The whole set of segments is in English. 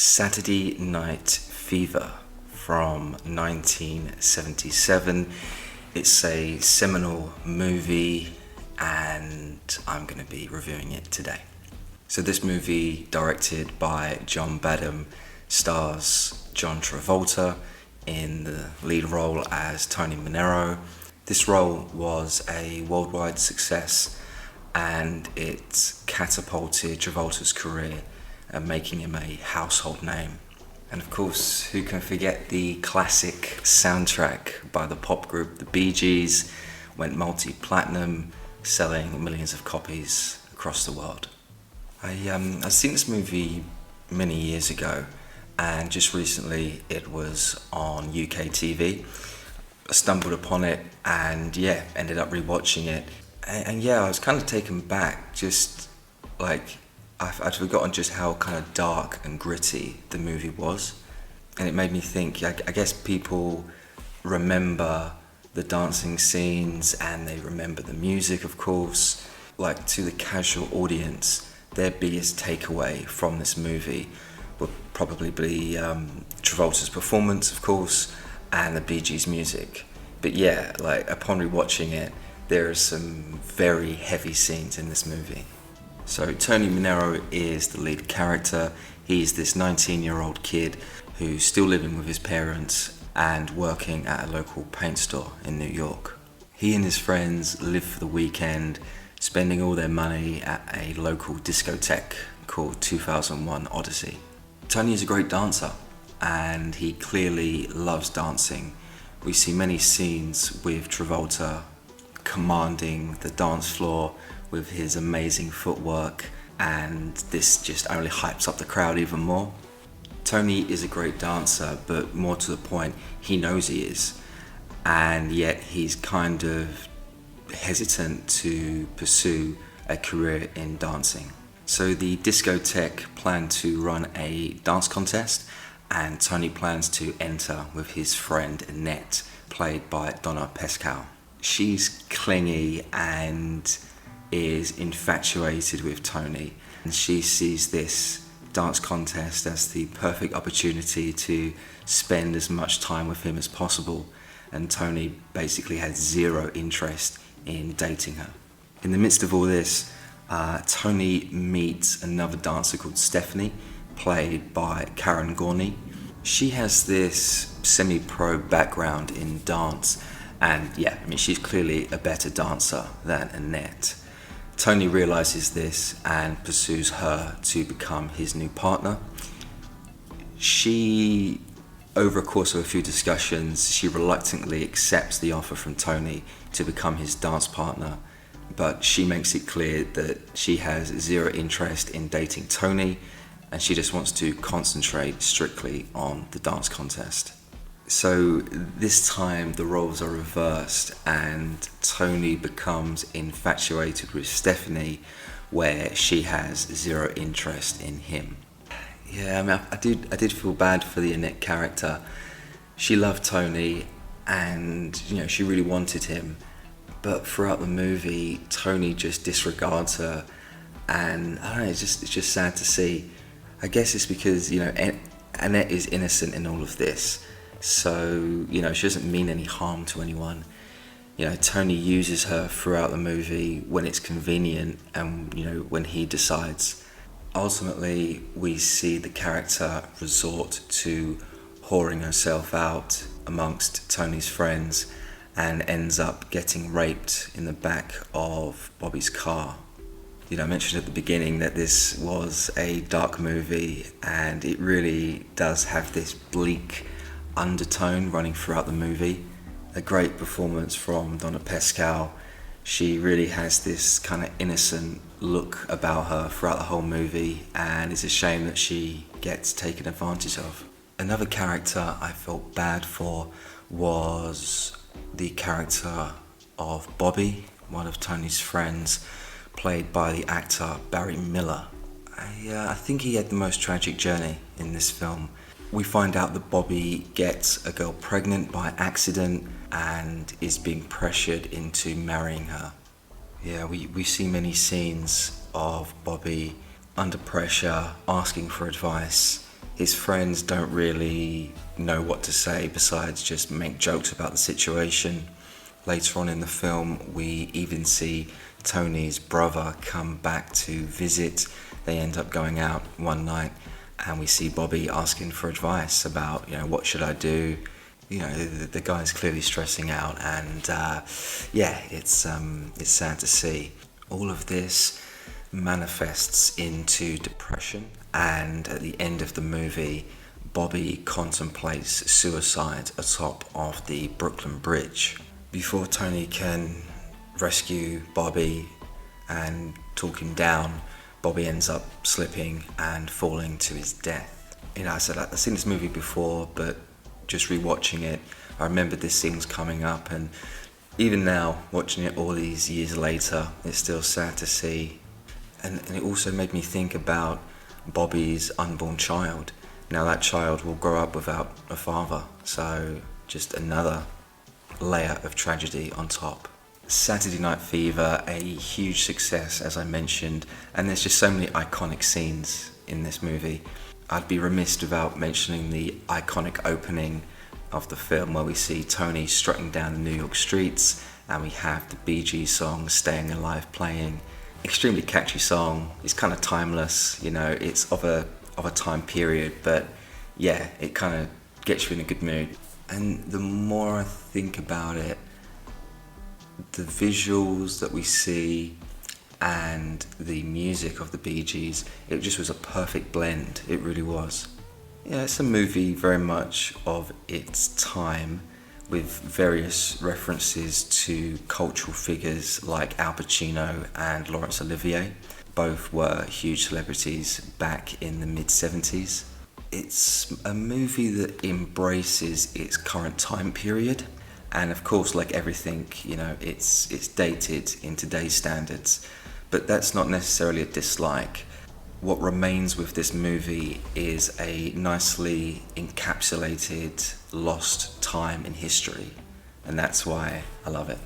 Saturday Night Fever from 1977. It's a seminal movie and I'm going to be reviewing it today. So this movie, directed by John Badham, stars John Travolta in the lead role as Tony Manero. This role was a worldwide success and it catapulted Travolta's career, making him a household name. And of course, who can forget the classic soundtrack by the pop group The Bee Gees? Went multi-platinum, selling millions of copies across the world. I've seen this movie many years ago, and just recently it was on UK TV. I stumbled upon it and ended up rewatching it. And I was kind of taken back, just like I'd forgotten just how kind of dark and gritty the movie was. And it made me think, I guess people remember the dancing scenes and they remember the music, of course. Like, to the casual audience, their biggest takeaway from this movie would probably be Travolta's performance, of course, and the Bee Gees' music. But upon rewatching it, there are some very heavy scenes in this movie. So Tony Manero is the lead character. He's this 19-year-old kid who's still living with his parents and working at a local paint store in New York. He and his friends live for the weekend, spending all their money at a local discotheque called 2001 Odyssey. Tony is a great dancer and he clearly loves dancing. We see many scenes with Travolta commanding the dance floor with his amazing footwork, and this just only hypes up the crowd even more. Tony is a great dancer, but more to the point, he knows he is, and yet he's kind of hesitant to pursue a career in dancing. So the discotheque planned to run a dance contest, and Tony plans to enter with his friend Annette, played by Donna Pescow. She's clingy and is infatuated with Tony, and she sees this dance contest as the perfect opportunity to spend as much time with him as possible, and Tony basically has zero interest in dating her. In the midst of all this, Tony meets another dancer called Stephanie, played by Karen Gorney. She has this semi-pro background in dance, and she's clearly a better dancer than Annette. Tony realizes this and pursues her to become his new partner. She, over a course of a few discussions, she reluctantly accepts the offer from Tony to become his dance partner, but she makes it clear that she has zero interest in dating Tony and she just wants to concentrate strictly on the dance contest. So this time the roles are reversed and Tony becomes infatuated with Stephanie, where she has zero interest in him. I did feel bad for the Annette character. She loved Tony and she really wanted him, but throughout the movie Tony just disregards her, and I don't know, it's just sad to see. I guess it's because Annette is innocent in all of this. So, she doesn't mean any harm to anyone. Tony uses her throughout the movie when it's convenient and, when he decides. Ultimately, we see the character resort to whoring herself out amongst Tony's friends and ends up getting raped in the back of Bobby's car. I mentioned at the beginning that this was a dark movie, and it really does have this bleak undertone running throughout the movie. A great performance from Donna Pescow. She really has this kind of innocent look about her throughout the whole movie, and it's a shame that she gets taken advantage of. Another character I felt bad for was the character of Bobby, one of Tony's friends, played by the actor Barry Miller. I think he had the most tragic journey in this film. We find out that Bobby gets a girl pregnant by accident and is being pressured into marrying her. We see many scenes of Bobby under pressure, asking for advice, His friends don't really know what to say besides just make jokes about the situation. Later on in the film, we even see Tony's brother come back to visit. They end up going out one night, and we see Bobby asking for advice about, what should I do? The guy's clearly stressing out, and it's sad to see. All of this manifests into depression, and at the end of the movie, Bobby contemplates suicide atop of the Brooklyn Bridge. Before Tony can rescue Bobby and talk him down, Bobby ends up slipping and falling to his death. I said I've seen this movie before, but just rewatching it, I remembered this scene's coming up, and even now, watching it all these years later, it's still sad to see. And it also made me think about Bobby's unborn child. Now that child will grow up without a father, so just another layer of tragedy on top. Saturday Night Fever, a huge success, as I mentioned, and there's just so many iconic scenes in this movie. I'd be remiss without mentioning the iconic opening of the film, where we see Tony strutting down the New York streets, and we have the Bee Gees song Staying Alive playing. Extremely catchy song. It's kind of timeless, it's of a time period, but yeah, it kind of gets you in a good mood. And the more I think about it, the visuals that we see and the music of the Bee Gees, it just was a perfect blend. It really was. Yeah, it's a movie very much of its time, with various references to cultural figures like Al Pacino and Laurence Olivier. Both were huge celebrities back in the mid-70s. It's a movie that embraces its current time period, and of course, like everything, it's dated in today's standards, but that's not necessarily a dislike. What remains with this movie is a nicely encapsulated lost time in history, and that's why I love it.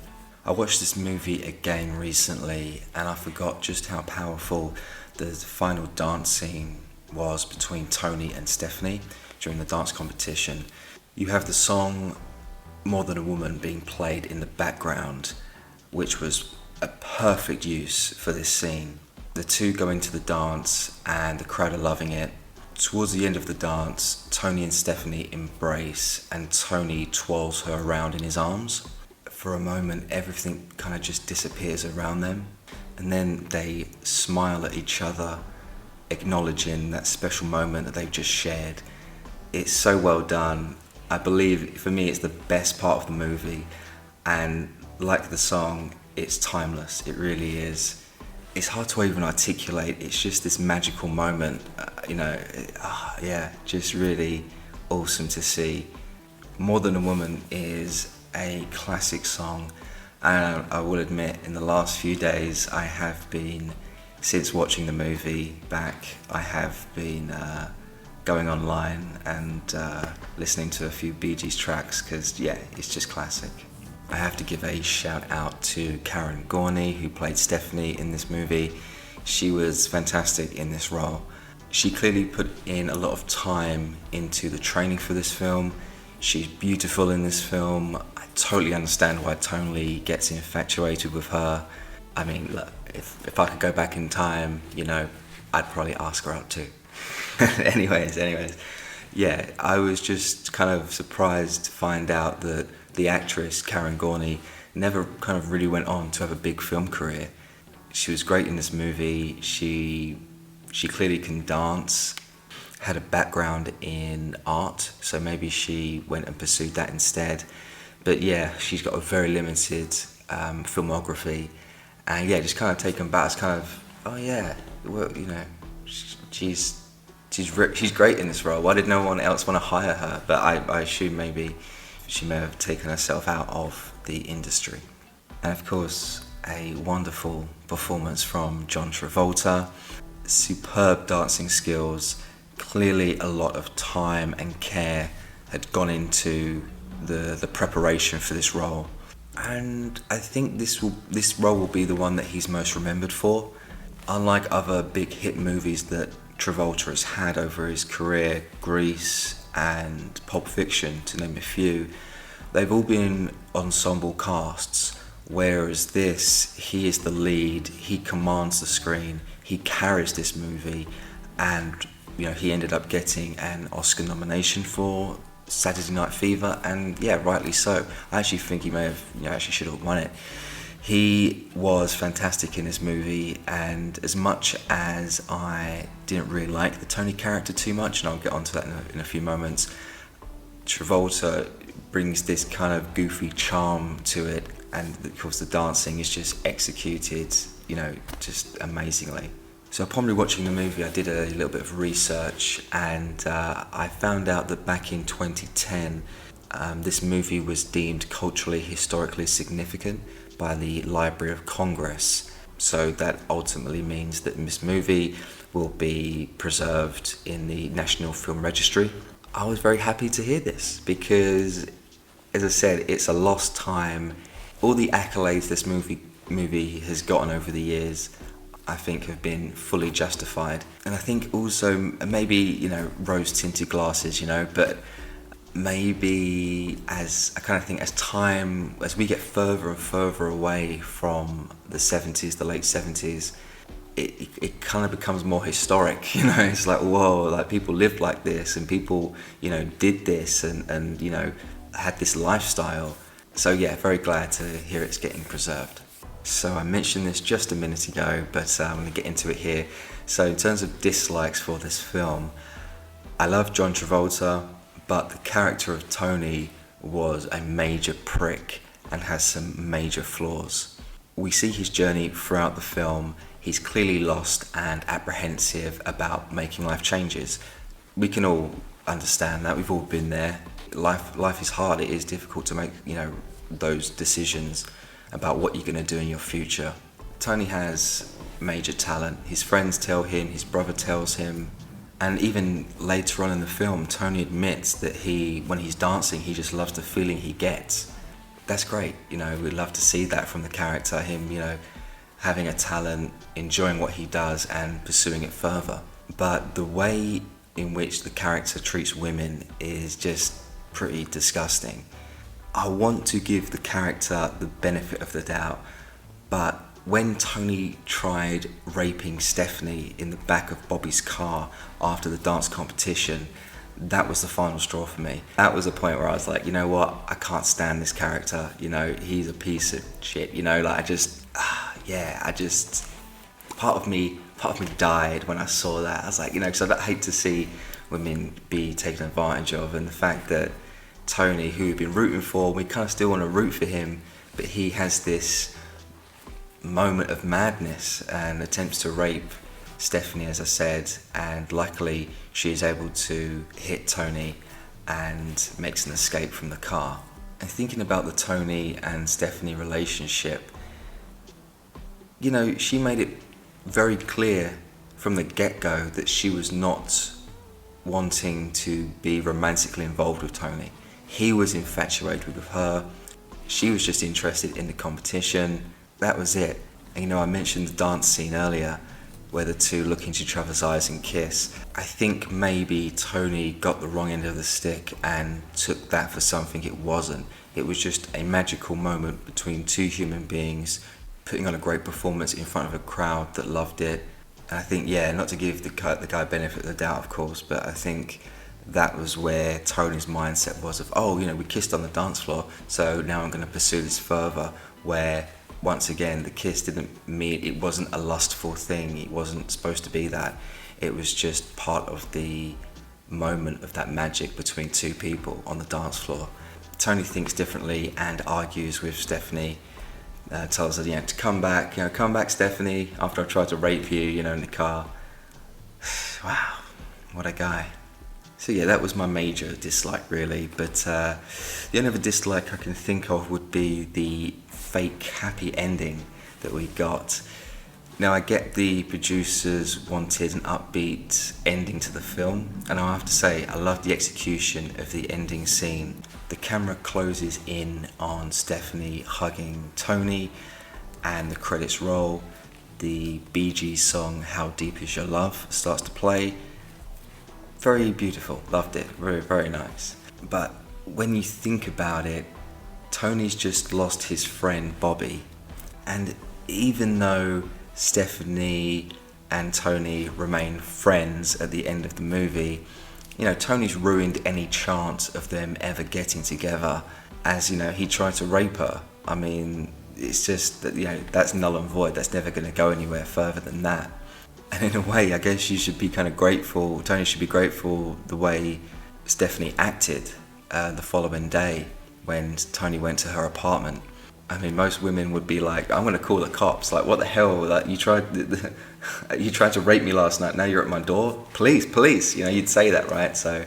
I watched this movie again recently, and I forgot just how powerful the final dance scene was between Tony and Stephanie during the dance competition. You have the song More Than a Woman being played in the background, which was a perfect use for this scene. The two go into the dance and the crowd are loving it. Towards the end of the dance, Tony and Stephanie embrace, and Tony twirls her around in his arms. For a moment, everything kind of just disappears around them, and then they smile at each other, acknowledging that special moment that they've just shared. It's so well done. I believe, for me, it's the best part of the movie, and like the song, it's timeless. It really is. It's hard to even articulate. It's just this magical moment, just really awesome to see. More Than a Woman is a classic song, and I will admit, in the last few days, since watching the movie back, I have been going online and listening to a few Bee Gees tracks, because it's just classic. I have to give a shout out to Karen Gorney, who played Stephanie in this movie. She was fantastic in this role. She clearly put in a lot of time into the training for this film. She's beautiful in this film. I totally understand why Tony gets infatuated with her. I mean, look, if I could go back in time, I'd probably ask her out too. anyways, yeah, I was just kind of surprised to find out that the actress Karen Gorney never kind of really went on to have a big film career. She was great in this movie. She clearly can dance, had a background in art, so maybe she went and pursued that instead. But yeah, she's got a very limited filmography, and just kind of taken back. It's kind of, she's great in this role. Why did no one else want to hire her? But I assume maybe she may have taken herself out of the industry. And of course, a wonderful performance from John Travolta. Superb dancing skills. Clearly a lot of time and care had gone into the preparation for this role. And I think this role will be the one that he's most remembered for. Unlike other big hit movies that Travolta has had over his career, Grease and Pulp Fiction, to name a few, they've all been ensemble casts, whereas this, he is the lead, he commands the screen, he carries this movie, and he ended up getting an Oscar nomination for Saturday Night Fever, and yeah, rightly so. I actually think he may have, actually should have won it. He was fantastic in this movie, and as much as I didn't really like the Tony character too much, and I'll get onto that in a few moments, Travolta brings this kind of goofy charm to it, and of course the dancing is just executed, just amazingly. So upon rewatching the movie, I did a little bit of research, and I found out that back in 2010, this movie was deemed culturally, historically significant by the Library of Congress. So that ultimately means that this movie will be preserved in the National Film Registry. I was very happy to hear this because, as I said, it's a lost time. All the accolades this movie has gotten over the years, I think, have been fully justified. And I think also maybe, rose-tinted glasses, but maybe as we get further and further away from the 70s, the late 70s, it kind of becomes more historic, it's like, whoa, like people lived like this, and people, did this, and had this lifestyle. So yeah, very glad to hear it's getting preserved. So I mentioned this just a minute ago, but I'm going to get into it here. So in terms of dislikes for this film, I love John Travolta, but the character of Tony was a major prick and has some major flaws. We see his journey throughout the film. He's clearly lost and apprehensive about making life changes. We can all understand that. We've all been there. Life is hard. It is difficult to make, those decisions about what you're going to do in your future. Tony has major talent. His friends tell him, his brother tells him, and even later on in the film, Tony admits that when he's dancing, he just loves the feeling he gets. That's great, we'd love to see that from the character, him, having a talent, enjoying what he does and pursuing it further. But the way in which the character treats women is just pretty disgusting. I want to give the character the benefit of the doubt, but when Tony tried raping Stephanie in the back of Bobby's car after the dance competition, that was the final straw for me. That was a point where I was like, you know what, I can't stand this character, he's a piece of shit, part of me died when I saw that. I was like, because I hate to see women be taken advantage of, and the fact that Tony, who we've been rooting for, we kind of still want to root for him, but he has this moment of madness and attempts to rape Stephanie, as I said, and luckily she is able to hit Tony and makes an escape from the car. And thinking about the Tony and Stephanie relationship, she made it very clear from the get-go that she was not wanting to be romantically involved with Tony. He was infatuated with her. She was just interested in the competition. That was it. And I mentioned the dance scene earlier where the two look into each other's eyes and kiss. I think maybe Tony got the wrong end of the stick and took that for something it wasn't. It was just a magical moment between two human beings putting on a great performance in front of a crowd that loved it. And I think, not to give the guy benefit of the doubt, of course, but I think that was where Tony's mindset was of, we kissed on the dance floor, so now I'm going to pursue this further, where once again the kiss didn't mean, it wasn't a lustful thing, it wasn't supposed to be that, it was just part of the moment of that magic between two people on the dance floor. Tony thinks differently and argues with Stephanie, tells her to come back Stephanie, after I tried to rape you, in the car. Wow, what a guy. So that was my major dislike really, but the only other dislike I can think of would be the fake happy ending that we got. Now I get the producers wanted an upbeat ending to the film, and I have to say I love the execution of the ending scene. The camera closes in on Stephanie hugging Tony and the credits roll. the Bee Gees song How Deep Is Your Love starts to play. Very beautiful, loved it, very, very nice. But when you think about it, Tony's just lost his friend Bobby, and even though Stephanie and Tony remain friends at the end of the movie, you know, Tony's ruined any chance of them ever getting together, as, you know, he tried to rape her. I mean, it's just that, you know, that's null and void. That's never going to go anywhere further than that. And in a way, I guess you should be kind of grateful, Tony should be grateful the way Stephanie acted the following day when Tony went to her apartment. I mean, most women would be like, I'm going to call the cops. Like, what the hell? Like, you tried to rape me last night. Now you're at my door. Police. You know, you'd say that, right? So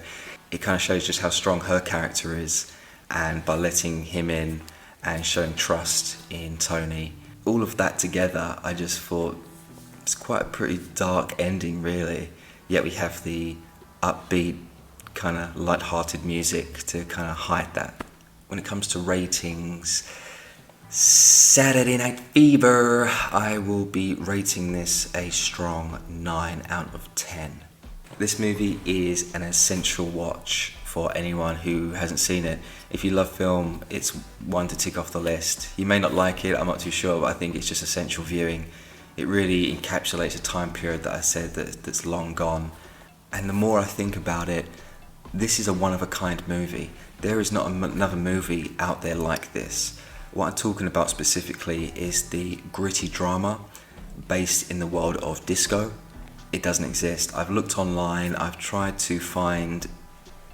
it kind of shows just how strong her character is. And by letting him in and showing trust in Tony, all of that together, I just thought it's quite a pretty dark ending, really. Yet we have the upbeat, kind of light-hearted music to kind of hide that. When it comes to ratings, Saturday Night Fever, I will be rating this a strong 9 out of 10. This movie is an essential watch for anyone who hasn't seen it. If you love film, it's one to tick off the list. You may not like it, I'm not too sure, but I think it's just essential viewing. It really encapsulates a time period that I said that's long gone. And the more I think about it, this is a one-of-a-kind movie. There is not another movie out there like this. What I'm talking about specifically is the gritty drama based in the world of disco. It doesn't exist. I've looked online, I've tried to find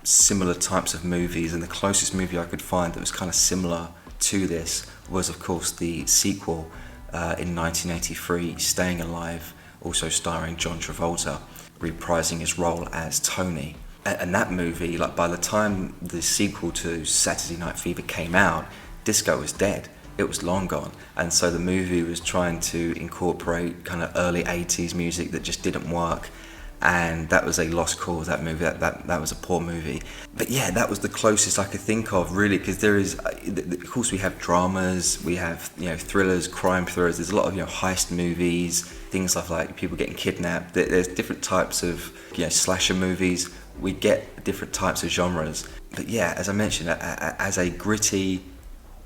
similar types of movies, and the closest movie I could find that was kind of similar to this was, of course, the sequel in 1983, Staying Alive, also starring John Travolta, reprising his role as Tony. And that movie, like, by the time the sequel to Saturday Night Fever came out, disco was dead. It was long gone. And so the movie was trying to incorporate kind of early 80s music that just didn't work. And that was a lost cause, that movie. That was a poor movie. But yeah, that was the closest I could think of, really, because there is, of course, we have dramas, we have, you know, thrillers, crime thrillers. There's a lot of, you know, heist movies, things like people getting kidnapped. There's different types of, you know, slasher movies. We get different types of genres. But yeah, as I mentioned, as a gritty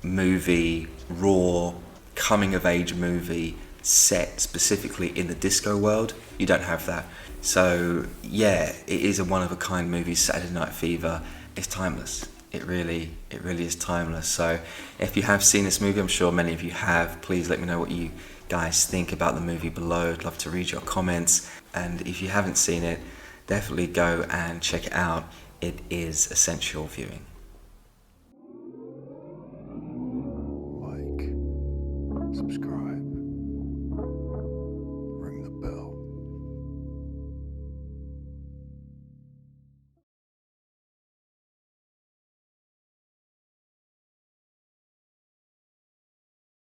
movie, raw, coming-of-age movie set specifically in the disco world, you don't have that. So yeah, it is a one-of-a-kind movie, Saturday Night Fever. It's timeless. It really is timeless. So if you have seen this movie, I'm sure many of you have, please let me know what you guys think about the movie below. I'd love to read your comments. And if you haven't seen it, definitely go and check it out. It is essential viewing. Like, subscribe.